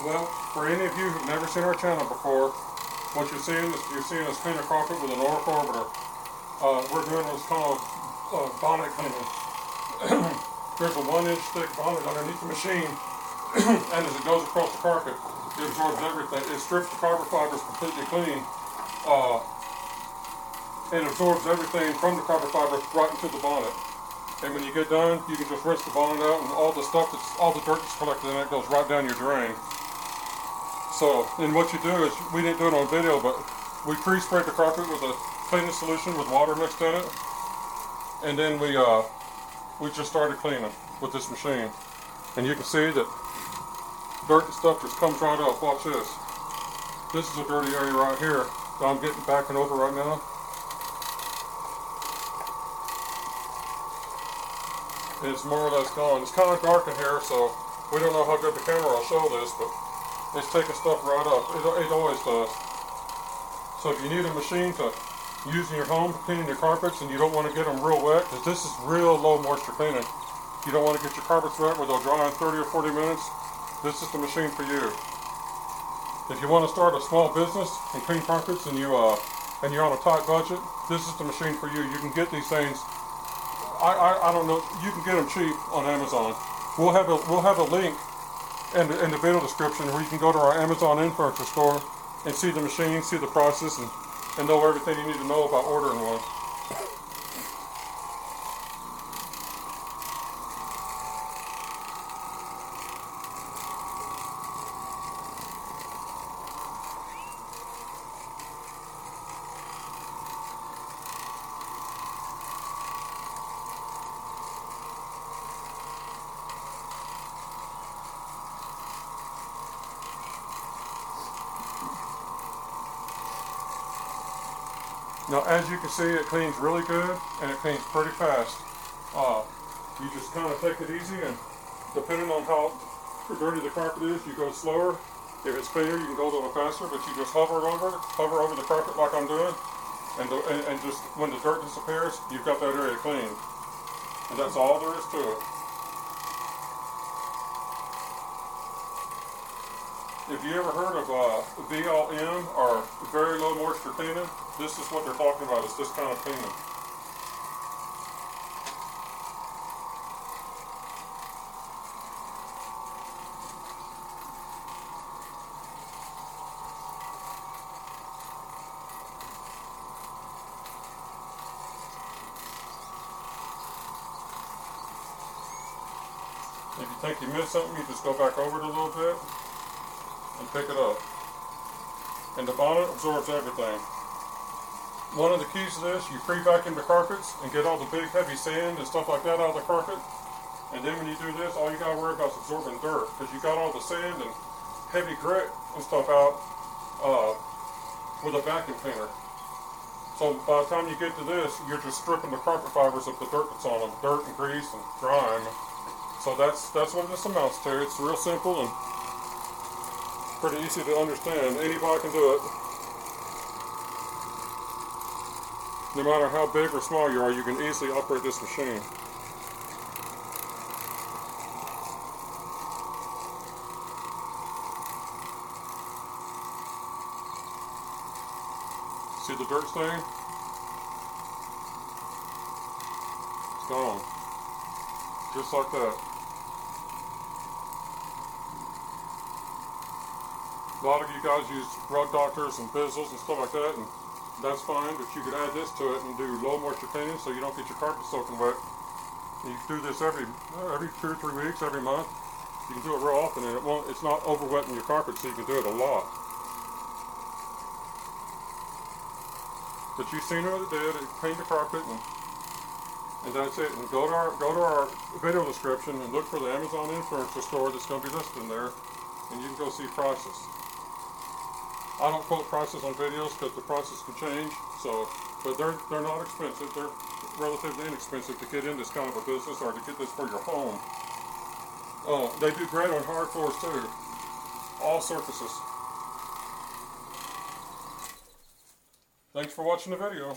Well, for any of you who've never seen our channel before, what you're seeing is clean a carpet with an Oreck Carpet. We're doing what's called bonnet cleaning. There's a 1-inch thick bonnet underneath the machine, and as it goes across the carpet, it absorbs everything. It strips the carpet fibers completely clean, and absorbs everything from the carpet fibers right into the bonnet. And when you get done, you can just rinse the bonnet out, and all the dirt that's collected in it goes right down your drain. So, and what you do is, we didn't do it on video, but we pre-sprayed the carpet with a cleaning solution with water mixed in it, and then we just started cleaning with this machine. And you can see that dirt and stuff just comes right up. Watch this. This is a dirty area right here that I'm getting backing over right now. And it's more or less gone. It's kind of dark in here, so we don't know how good the camera will show this, but it's taking stuff right up. It always does. So if you need a machine to use in your home cleaning your carpets and you don't want to get them real wet, because this is real low moisture cleaning, you don't want to get your carpets wet where they'll dry in 30 or 40 minutes, this is the machine for you. If you want to start a small business and clean carpets and you're on a tight budget, this is the machine for you. You can get these things, I don't know, you can get them cheap on Amazon. We'll have a link in the video description where you can go to our Amazon furniture store and see the machine, see the prices, and know everything you need to know about ordering one. Now, as you can see, it cleans really good, and it cleans pretty fast. You just kind of take it easy, and depending on how dirty the carpet is, you go slower. If it's cleaner, you can go a little faster, but you just hover over the carpet like I'm doing, and just when the dirt disappears, you've got that area clean. And that's all there is to it. If you ever heard of VLM, or very low moisture cleaning, this is what they're talking about. It's this kind of cleaning. If you think you missed something, you just go back over it a little bit and pick it up. And the bonnet absorbs everything. One of the keys to this, you pre-vacuum the carpets and get all the big heavy sand and stuff like that out of the carpet. And then when you do this, all you gotta worry about is absorbing dirt, because you got all the sand and heavy grit and stuff out with a vacuum cleaner. So by the time you get to this, you're just stripping the carpet fibers of the dirt that's on them, dirt and grease and grime. So that's what this amounts to. It's real simple and pretty easy to understand. Anybody can do it. No matter how big or small you are, you can easily operate this machine. See the dirt stain? It's gone. Just like that. A lot of you guys use rug doctors and bizzles and stuff like that, and that's fine, but you could add this to it and do low moisture cleaning so you don't get your carpet soaking wet. You can do this every 2 or 3 weeks, every month. You can do it real often, and it's not over wetting your carpet, so you can do it a lot. But you've seen what it did. It cleaned the carpet, and that's it. And go to our video description and look for the Amazon furniture store that's going to be listed in there, and you can go see prices. I don't quote prices on videos because the prices can change. So, but they're not expensive. They're relatively inexpensive to get in this kind of a business or to get this for your home. They do great on hard floors too. All surfaces. Thanks for watching the video.